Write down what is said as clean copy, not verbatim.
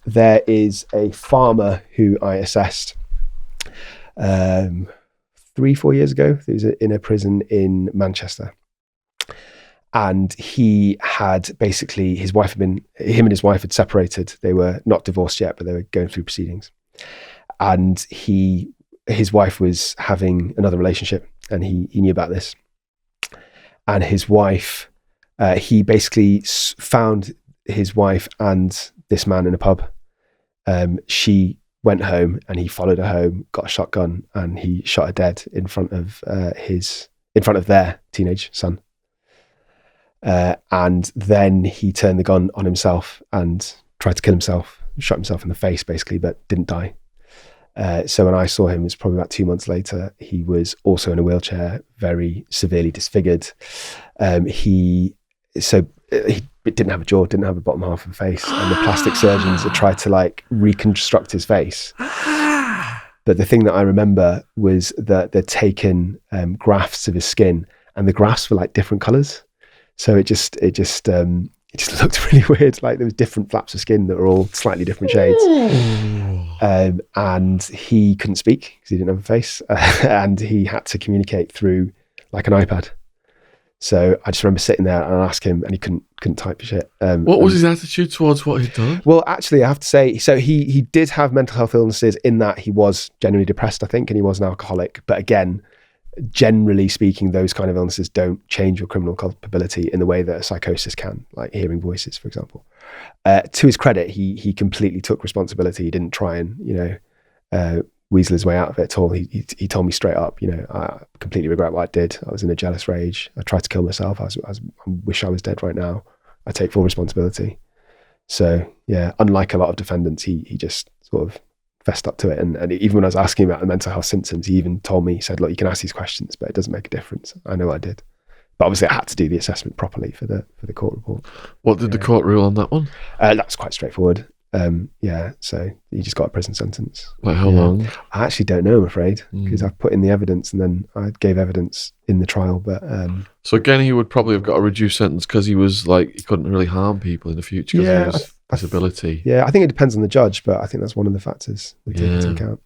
there is a farmer who I assessed 3-4 years ago. He was in a prison in Manchester. And he had basically, him and his wife had separated. They were not divorced yet, but they were going through proceedings. And his wife was having another relationship, and he knew about this. And his wife, he basically found his wife and this man in a pub. She went home, and he followed her home, got a shotgun, and he shot her dead in front of their teenage son. And then he turned the gun on himself and tried to kill himself, shot himself in the face basically, but didn't die. So when I saw him, it was probably about 2 months later. He was also in a wheelchair, very severely disfigured. He didn't have a jaw, didn't have a bottom half of the face, and the plastic surgeons had tried to like reconstruct his face. But the thing that I remember was that they'd taken grafts of his skin, and the grafts were like different colors. So it just looked really weird. Like there was different flaps of skin that were all slightly different shades. And he couldn't speak because he didn't have a face, and he had to communicate through like an iPad. So I just remember sitting there and I asked him, and he couldn't type shit. What was his attitude towards what he'd done? Well, actually, I have to say, so he did have mental health illnesses in that he was genuinely depressed, I think, and he was an alcoholic. But again, generally speaking, those kind of illnesses don't change your criminal culpability in the way that a psychosis can, like hearing voices, for example. To his credit, he completely took responsibility. He didn't try and, weasel his way out of it at all. He told me straight up, I completely regret what I did. I was in a jealous rage. I tried to kill myself. I wish I was dead right now. I take full responsibility. So yeah, unlike a lot of defendants, he just sort of fessed up to it. And even when I was asking about the mental health symptoms, he even told me, he said, look, you can ask these questions, but it doesn't make a difference. I know I did. But obviously I had to do the assessment properly for the court report. What did the court rule on that one? That's quite straightforward. So he just got a prison sentence. Like how long? I actually don't know, I'm afraid, because I've put in the evidence and then I gave evidence in the trial. But so again, he would probably have got a reduced sentence because he was like, he couldn't really harm people in the future because of his disability. Yeah, I think it depends on the judge, but I think that's one of the factors we take into account.